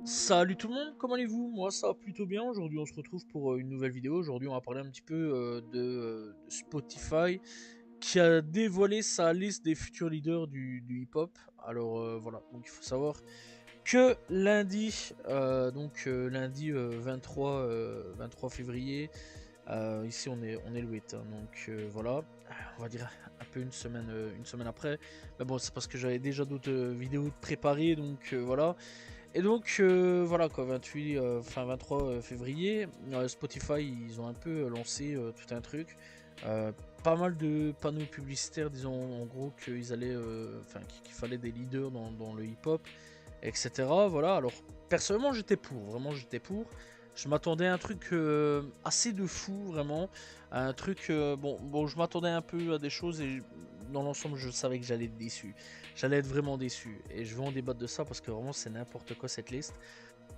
Salut tout le monde, comment allez-vous? Moi ça va plutôt bien, aujourd'hui on se retrouve pour une nouvelle vidéo. Aujourd'hui on va parler un petit peu de Spotify qui a dévoilé sa liste des futurs leaders du hip-hop. Alors voilà, donc il faut savoir que lundi, lundi 23 février, ici on est le 8, hein, donc voilà, on va dire un peu une semaine après. Mais bon, c'est parce que j'avais déjà d'autres vidéos préparées, donc voilà. Et donc voilà quoi, 23 février, Spotify ils ont un peu lancé tout un truc. Euh, Pas mal de panneaux publicitaires, disons en gros qu'ils allaient, qu'il fallait des leaders dans le hip-hop, etc. Voilà, alors personnellement j'étais pour, vraiment j'étais pour. Je m'attendais à un truc assez de fou, vraiment. À un truc, bon, je m'attendais un peu à des choses et dans l'ensemble je savais que j'allais être déçu. J'allais être vraiment déçu. Et je vais en débattre de ça parce que vraiment c'est n'importe quoi cette liste.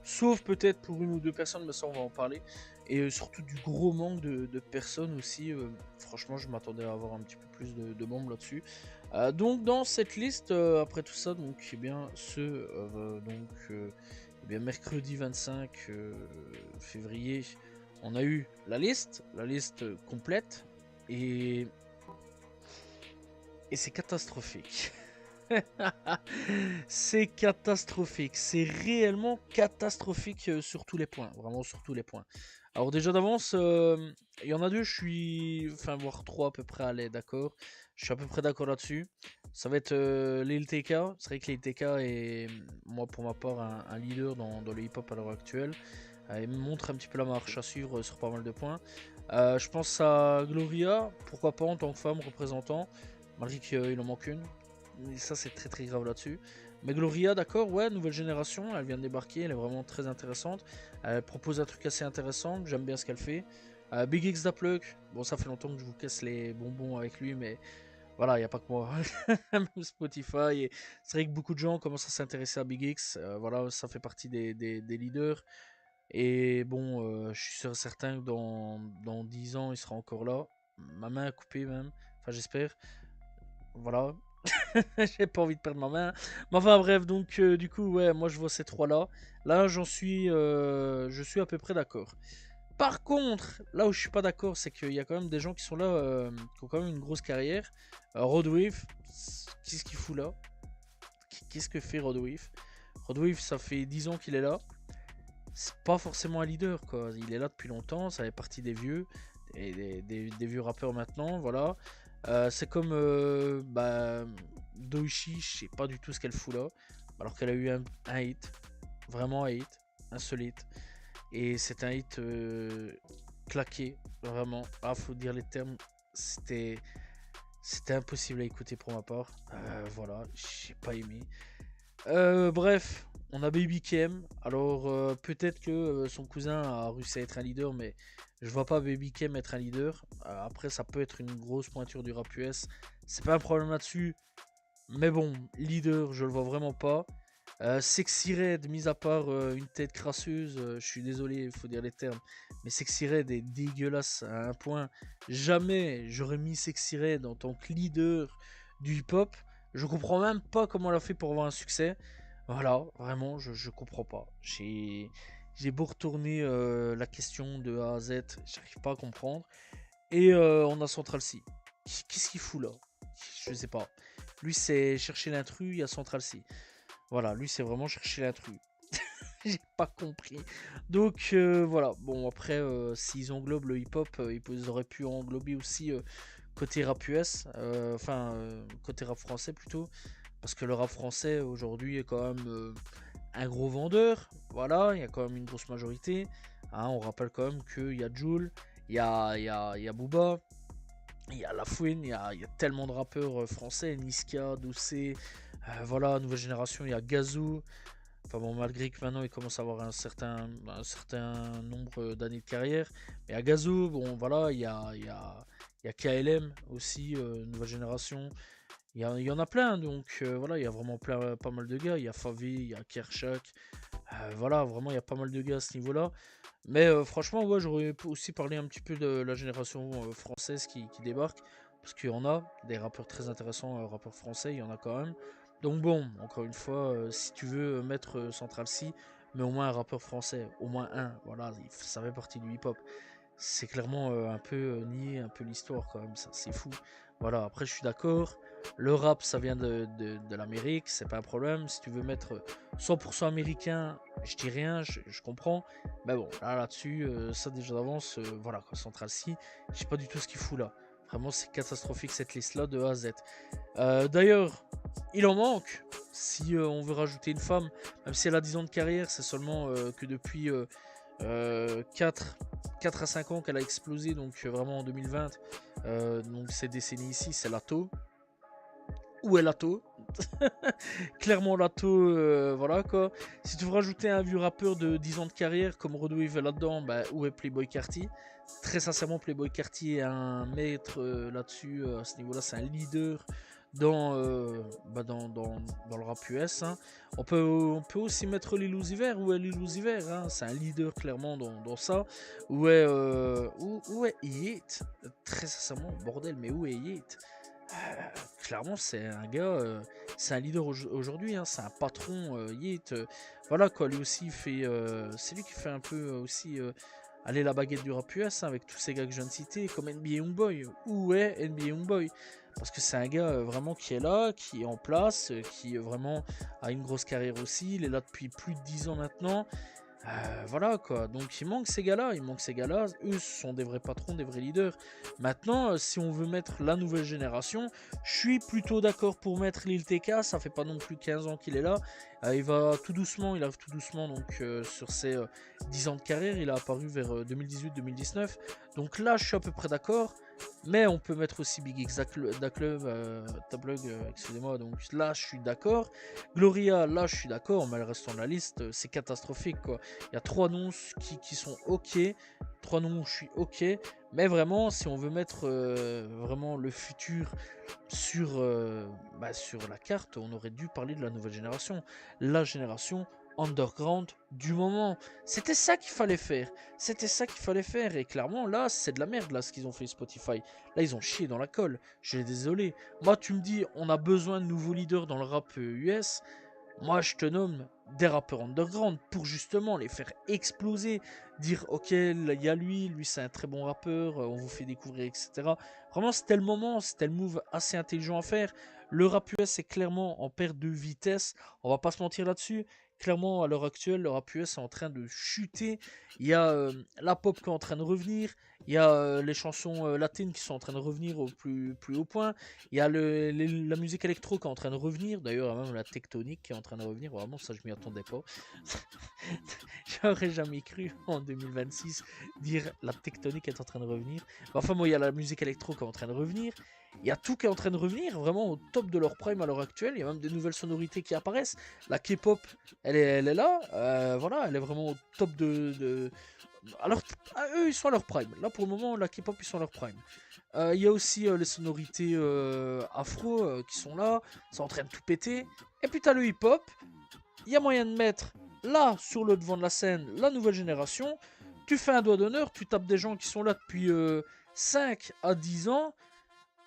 Sauf peut-être pour une ou deux personnes, mais ça on va en parler. Et surtout du gros manque de personnes aussi. Franchement, je m'attendais à avoir un petit peu plus de bombes là-dessus. Donc dans cette liste, après tout ça, donc mercredi 25 février, on a eu la liste complète, et, et c'est catastrophique. C'est catastrophique, c'est réellement catastrophique sur tous les points, vraiment sur tous les points. Alors déjà d'avance, il y en a deux, voire trois à peu près, allez, d'accord. Je suis à peu près d'accord là-dessus. Ça va être Lil TK. C'est vrai que Lil TK est, moi pour ma part, un leader dans le hip-hop à l'heure actuelle. Il me montre un petit peu la marche à suivre sur pas mal de points. Je pense à Gloria, pourquoi pas en tant que femme représentant, malgré qu'il en manque une. Et ça c'est très très grave là-dessus. Mais Gloria, d'accord, ouais, nouvelle génération, elle vient de débarquer, elle est vraiment très intéressante. Elle propose un truc assez intéressant, j'aime bien ce qu'elle fait. Big X Daplug, bon ça fait longtemps que je vous casse les bonbons avec lui, mais voilà, il n'y a pas que moi. Même Spotify, et c'est vrai que beaucoup de gens commencent à s'intéresser à Big X, voilà, ça fait partie des leaders. Et bon, je suis sûr certain que dans 10 ans, il sera encore là. Ma main a coupé même, enfin j'espère. Voilà, j'ai pas envie de perdre ma main. Mais enfin bref, donc du coup, ouais, moi je vois ces trois-là. Là, je suis à peu près d'accord. Par contre, là où je suis pas d'accord, c'est qu'il y a quand même des gens qui sont là, qui ont quand même une grosse carrière. Rodwave, qu'est-ce qu'il fout là? Qu'est-ce que fait Rodwave? Rodwave, ça fait 10 ans qu'il est là. C'est pas forcément un leader, quoi. Il est là depuis longtemps, ça fait partie des vieux, des vieux rappeurs maintenant, voilà. C'est comme Doichi, je sais pas du tout ce qu'elle fout là, alors qu'elle a eu un hit, vraiment un hit, insolite. Et c'est un hit claqué, vraiment. Ah, faut dire les termes, c'était c'était impossible à écouter pour ma part. Voilà, j'ai pas aimé. Bref, on a Baby Kem. Alors peut-être que son cousin a réussi à être un leader, mais je vois pas Baby Kem être un leader. Après, ça peut être une grosse pointure du rap US. C'est pas un problème là-dessus. Mais bon, leader, je le vois vraiment pas. Sexy Red, mis à part une tête crasseuse, je suis désolé, il faut dire les termes, mais Sexy Red est dégueulasse à un point. Jamais j'aurais mis Sexy Red en tant que leader du hip-hop. Je comprends même pas comment elle a fait pour avoir un succès. Voilà, vraiment, je comprends pas. J'ai beau retourner la question de A à Z, j'arrive pas à comprendre. Et on a Central C. Qu'est-ce qu'il fout là? Je sais pas. Lui, c'est chercher l'intrus, il y a Central C. Voilà, lui c'est vraiment chercher l'intrus. J'ai pas compris. Donc voilà, bon après s'ils englobent le hip-hop, ils auraient pu englober aussi côté rap US, côté rap français plutôt, parce que le rap français aujourd'hui est quand même un gros vendeur, voilà, il y a quand même une grosse majorité. Hein, on rappelle quand même qu'il y a Jul, il y a Booba, il y a La Fouine, il y a tellement de rappeurs français, Niska, Doucet, voilà, nouvelle génération, il y a Gazou. Enfin bon, malgré que maintenant il commence à avoir un certain nombre d'années de carrière. Mais à Gazou, bon voilà, il y a KLM aussi, nouvelle génération. Il y en a plein, donc voilà, il y a vraiment pas mal de gars. Il y a Favé, il y a Kershak. Voilà, vraiment, il y a pas mal de gars à ce niveau-là. Mais franchement, ouais, j'aurais aussi parlé un petit peu de la génération française qui débarque. Parce qu'il y en a des rappeurs très intéressants, rappeurs français, il y en a quand même. Donc bon, encore une fois, si tu veux mettre Central C, mais au moins un rappeur français, au moins un, voilà, ça fait partie du hip-hop. C'est clairement un peu nier un peu l'histoire quand même, ça c'est fou. Voilà, après je suis d'accord, le rap ça vient de l'Amérique, c'est pas un problème. Si tu veux mettre 100% américain, je dis rien, je comprends. Mais bon, là-dessus, ça déjà d'avance, voilà, quoi, Central C, je sais pas du tout ce qu'il fout là. Vraiment, c'est catastrophique cette liste-là de A à Z. D'ailleurs, il en manque. Si on veut rajouter une femme, même si elle a 10 ans de carrière, c'est seulement que depuis 4 à 5 ans qu'elle a explosé, donc vraiment en 2020. Donc ces décennies ici, c'est Lato. Où est Lato? Clairement Lato, voilà quoi. Si tu veux rajouter un vieux rappeur de 10 ans de carrière comme Rodwave là-dedans, bah, où est Playboy Carti? Très sincèrement, Playboy Carti est un maître là-dessus, à ce niveau-là, c'est un leader dans le rap US. Hein. On peut aussi mettre Lil Uzi Vert, où est Lil Uzi Vert, hein. C'est un leader clairement dans ça. Où est Yeet? Très sincèrement, bordel, mais où est Yeet? Clairement, c'est un gars, c'est un leader aujourd'hui, hein, c'est un patron. Yeet, voilà quoi, lui aussi, c'est lui qui fait un peu aussi aller la baguette du rap US hein, avec tous ces gars que je viens de citer, comme NBA Youngboy. Où est NBA Youngboy? Parce que c'est un gars vraiment qui est là, qui est en place, qui vraiment a une grosse carrière aussi. Il est là depuis plus de 10 ans maintenant. Voilà quoi, donc il manque ces gars-là, eux sont des vrais patrons, des vrais leaders. Maintenant, si on veut mettre la nouvelle génération, je suis plutôt d'accord pour mettre Lil TK, ça fait pas non plus 15 ans qu'il est là. Il arrive tout doucement donc sur ses 10 ans de carrière, il a apparu vers 2018-2019. Donc là, je suis à peu près d'accord. Mais on peut mettre aussi Big X Tablug, excusez-moi, donc là je suis d'accord. Gloria, là je suis d'accord, mais le restant de la liste, c'est catastrophique quoi. Il y a 3 noms qui sont ok, 3 noms où je suis ok, mais vraiment, si on veut mettre vraiment le futur sur la carte, on aurait dû parler de la nouvelle génération. La génération underground du moment. C'était ça qu'il fallait faire. C'était ça qu'il fallait faire. Et clairement, là, c'est de la merde, là, ce qu'ils ont fait Spotify. Là, ils ont chié dans la colle. Je suis désolé. Moi, tu me dis, on a besoin de nouveaux leaders dans le rap US. Moi, je te nomme des rappeurs underground pour justement les faire exploser. Dire, ok, il y a lui c'est un très bon rappeur, on vous fait découvrir, etc. Vraiment, c'était le moment, c'était le move assez intelligent à faire. Le rap US est clairement en perte de vitesse, on va pas se mentir là-dessus. Clairement, à l'heure actuelle, le rap US est en train de chuter. Il y a la pop qui est en train de revenir. Il y a les chansons latines qui sont en train de revenir au plus haut point. Il y a la musique électro qui est en train de revenir. D'ailleurs, même la tectonique qui est en train de revenir. Vraiment, ça, je m'y attendais pas. J'aurais jamais cru en 2026 dire la tectonique est en train de revenir. Mais enfin, moi, il y a la musique électro qui est en train de revenir. Il y a tout qui est en train de revenir, vraiment au top de leur prime à l'heure actuelle. Il y a même des nouvelles sonorités qui apparaissent. La K-pop, elle est là. Voilà, elle est vraiment au top Alors, eux, ils sont à leur prime. Là, pour le moment, la K-pop, ils sont à leur prime. Il y a aussi les sonorités afro qui sont là. C'est en train de tout péter. Et puis, t'as le hip-hop. Il y a moyen de mettre là, sur le devant de la scène, la nouvelle génération. Tu fais un doigt d'honneur. Tu tapes des gens qui sont là depuis 5 à 10 ans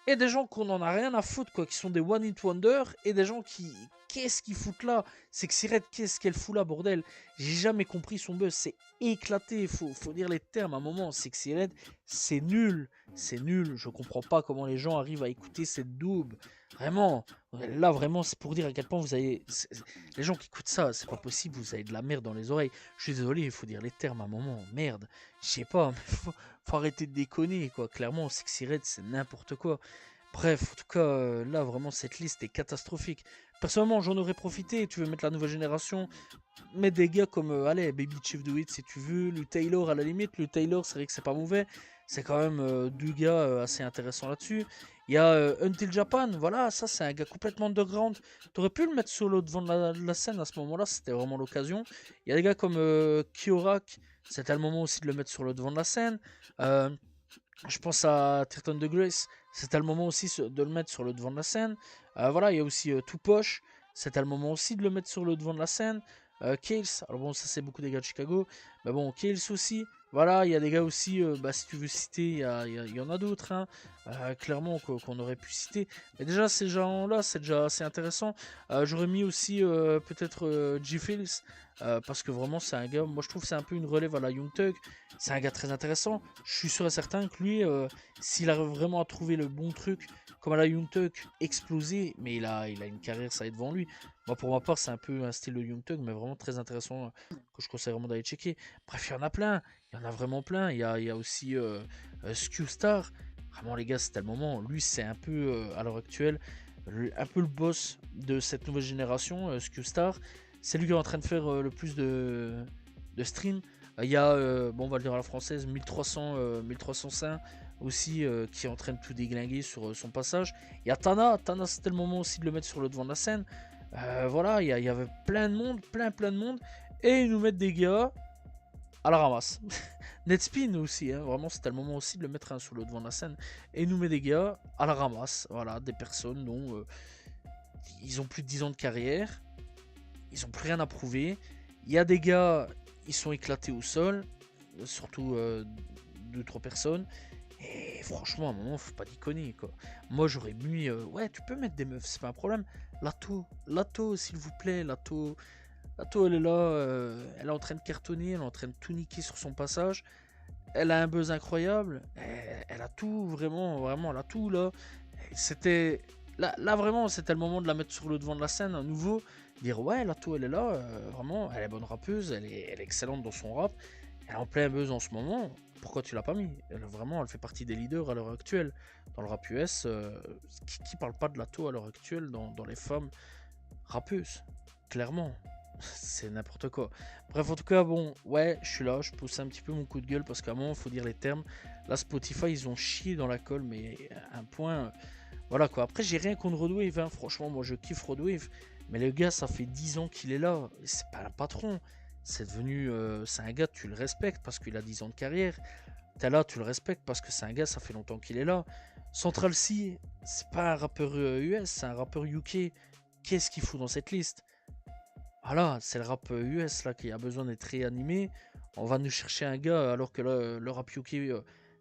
et des gens qu'on en a rien à foutre, quoi, qui sont des one hit wonder, et des gens qui, qu'est-ce qu'ils foutent là? C'est que Siret, qu'est-ce qu'elle fout là, bordel? J'ai jamais compris son buzz, c'est éclaté, faut dire les termes à un moment. C'est que Siret, c'est nul, je comprends pas comment les gens arrivent à écouter cette daube. Vraiment, là vraiment, c'est pour dire à quel point vous avez. Les gens qui écoutent ça, c'est pas possible, vous avez de la merde dans les oreilles. Je suis désolé, il faut dire les termes à un moment, merde. Je sais pas, mais faut arrêter de déconner, quoi. Clairement, Sexy Red, c'est n'importe quoi. Bref, en tout cas, là, vraiment, cette liste est catastrophique. Personnellement, j'en aurais profité. Tu veux mettre la nouvelle génération, mets des gars comme, allez, Baby Chief Do It si tu veux, le Taylor à la limite. Le Taylor, c'est vrai que c'est pas mauvais. C'est quand même 2 gars assez intéressants là-dessus. Il y a Until Japan, voilà, ça c'est un gars complètement underground. T'aurais pu le mettre solo devant de la scène à ce moment-là, c'était vraiment l'occasion. Il y a des gars comme Kiorak, c'était le moment aussi de le mettre sur le devant de la scène. Euh, je pense à Triton de Grace, c'était le moment aussi de le mettre sur le devant de la scène. Voilà, il y a aussi Tupoche, c'était le moment aussi de le mettre sur le devant de la scène. Kales, alors bon, ça c'est beaucoup des gars de Chicago, mais bon, Kales aussi. Voilà, il y a des gars aussi, bah, si tu veux citer, il y en a d'autres, hein, clairement, qu'on aurait pu citer. Mais déjà, ces gens-là, c'est déjà assez intéressant. J'aurais mis aussi peut-être G-Fields, parce que vraiment, c'est un gars, moi je trouve que c'est un peu une relève à la Young Thug. C'est un gars très intéressant. Je suis sûr et certain que lui, s'il arrive vraiment à trouver le bon truc, comme à la Young Thug, exploser, mais il a une carrière, ça est devant lui. Moi, pour ma part, c'est un peu un style de Young Thug, mais vraiment très intéressant, que je conseille vraiment d'aller checker. Bref, il y en a plein. Il y en a vraiment plein. Il y a aussi Star. Vraiment, les gars, c'était le moment. Lui, c'est un peu, à l'heure actuelle, un peu le boss de cette nouvelle génération, Star. C'est lui qui est en train de faire le plus de streams. Il y a, bon, on va le dire à la française, 1300, 1305 aussi, qui est en train de tout déglinguer sur son passage. Il y a Tana. Tana, c'était le moment aussi de le mettre sur le devant de la scène. Voilà, il y avait plein de monde, plein de monde. Et ils nous mettent des gars à la ramasse. Netspin aussi, hein, vraiment c'était le moment aussi de le mettre sur le devant de la scène. Et il nous met des gars à la ramasse, voilà, des personnes dont ils ont plus de 10 ans de carrière, ils ont plus rien à prouver. Il y a des gars, ils sont éclatés au sol, surtout 2-3 personnes. Et franchement, à un moment, faut pas déconner quoi. Moi j'aurais mis, ouais, tu peux mettre des meufs, c'est pas un problème. Lato, s'il vous plaît, Lato, elle est là, elle est en train de cartonner, elle est en train de tout niquer sur son passage. Elle a un buzz incroyable. Elle a tout, vraiment, elle a tout là. C'était. Là, vraiment, c'était le moment de la mettre sur le devant de la scène à nouveau. Dire, ouais, Lato, elle est là, vraiment, elle est bonne rappeuse, elle est excellente dans son rap. Elle est en plein buzz en ce moment. Pourquoi tu l'as pas mis? Vraiment, elle fait partie des leaders à l'heure actuelle. Dans le rap US, qui parle pas de Lato à l'heure actuelle dans les femmes rappeuses? Clairement. C'est n'importe quoi. Bref, en tout cas, bon, ouais, je suis là, je pousse un petit peu mon coup de gueule parce qu'à un moment, il faut dire les termes. Là, Spotify, ils ont chié dans la colle, mais à un point. Voilà quoi. Après, j'ai rien contre Rodwave, hein. Franchement, moi, je kiffe Rodwave. Mais le gars, ça fait 10 ans qu'il est là. C'est pas un patron. C'est devenu. C'est un gars, tu le respectes parce qu'il a 10 ans de carrière. T'es là, tu le respectes parce que c'est un gars, ça fait longtemps qu'il est là. Central C, c'est pas un rappeur US, c'est un rappeur UK. Qu'est-ce qu'il fout dans cette liste? Voilà, c'est le rap US là qui a besoin d'être réanimé. On va nous chercher un gars alors que le rap UK,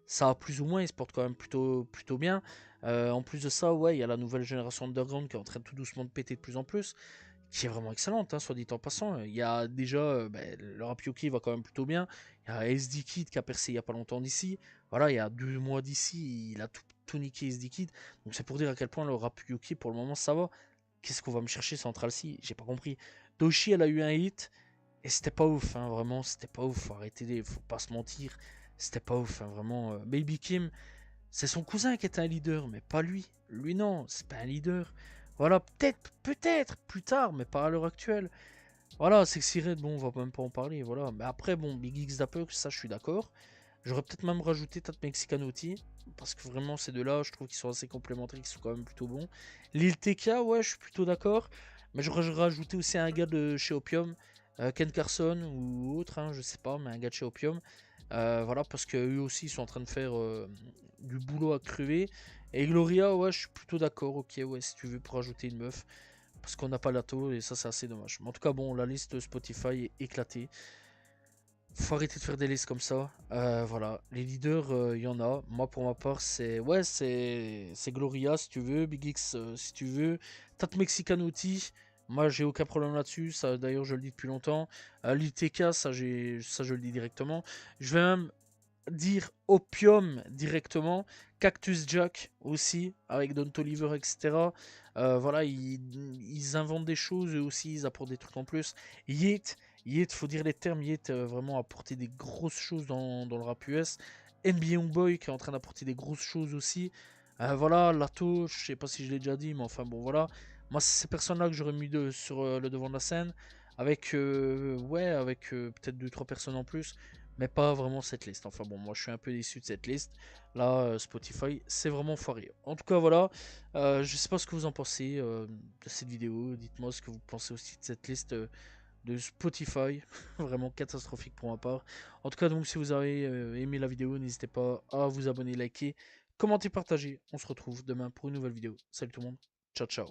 ça a plus ou moins, il se porte quand même plutôt bien. En plus de ça, ouais, il y a la nouvelle génération underground qui est en train de tout doucement de péter de plus en plus, qui est vraiment excellente, hein, soit dit en passant. Il y a déjà, le rap UK va quand même plutôt bien. Il y a SD Kid qui a percé il y a pas longtemps d'ici. Voilà, il y a 2 mois d'ici, il a tout niqué SD Kid. Donc c'est pour dire à quel point le rap UK pour le moment ça va. Qu'est-ce qu'on va me chercher Central C? J'ai pas compris. Doshi, elle a eu un hit. Et c'était pas ouf, hein, vraiment, c'était pas ouf. Faut arrêter, faut pas se mentir. C'était pas ouf, hein, vraiment. Baby Kim, c'est son cousin qui est un leader, mais pas lui. Lui, non, c'est pas un leader. Voilà, peut-être, plus tard, mais pas à l'heure actuelle. Voilà, Sexy Red, bon, on va même pas en parler, voilà. Mais après, bon, Big X Dapper, ça, je suis d'accord. J'aurais peut-être même rajouté Tat Mexicanotti, parce que vraiment, ces deux-là, je trouve qu'ils sont assez complémentaires, qu'ils sont quand même plutôt bons. Lil TK, ouais, je suis plutôt d'accord. Mais j'aurais rajouté aussi un gars de chez Opium, Ken Carson ou autre, hein, je sais pas, mais un gars de chez Opium. Voilà, parce qu'eux aussi, ils sont en train de faire du boulot à crever. Et Gloria, ouais, je suis plutôt d'accord, ok, ouais, si tu veux pour rajouter une meuf. Parce qu'on n'a pas l'atto, et ça, c'est assez dommage. Mais en tout cas, bon, la liste Spotify est éclatée. Faut arrêter de faire des listes comme ça. Voilà, les leaders, il y en a. Moi, pour ma part, c'est ouais, c'est Gloria si tu veux, Big X si tu veux, Tat Mexicanotti. Moi, j'ai aucun problème là-dessus. Ça, d'ailleurs, je le dis depuis longtemps. Lil TK, ça, je le dis directement. Je vais même dire Opium directement. Cactus Jack aussi, avec Don Toliver, etc. Voilà, ils inventent des choses, eux aussi, ils apportent des trucs en plus. Yeet, Yeet, faut dire les termes, Yeet vraiment apporter des grosses choses dans le rap US. NBA Youngboy qui est en train d'apporter des grosses choses aussi. Voilà, Lato, je sais pas si je l'ai déjà dit, mais enfin bon, voilà. Moi, c'est ces personnes-là que j'aurais mis sur le devant de la scène. Avec, ouais, avec peut-être 2-3 personnes en plus mais pas vraiment cette liste. Enfin bon, moi je suis un peu déçu de cette liste. Là, Spotify, c'est vraiment foiré. En tout cas, voilà. Je sais pas ce que vous en pensez de cette vidéo. Dites-moi ce que vous pensez aussi de cette liste de Spotify. Vraiment catastrophique pour ma part. En tout cas, donc, si vous avez aimé la vidéo, n'hésitez pas à vous abonner, liker, commenter, partager. On se retrouve demain pour une nouvelle vidéo. Salut tout le monde. Ciao, ciao.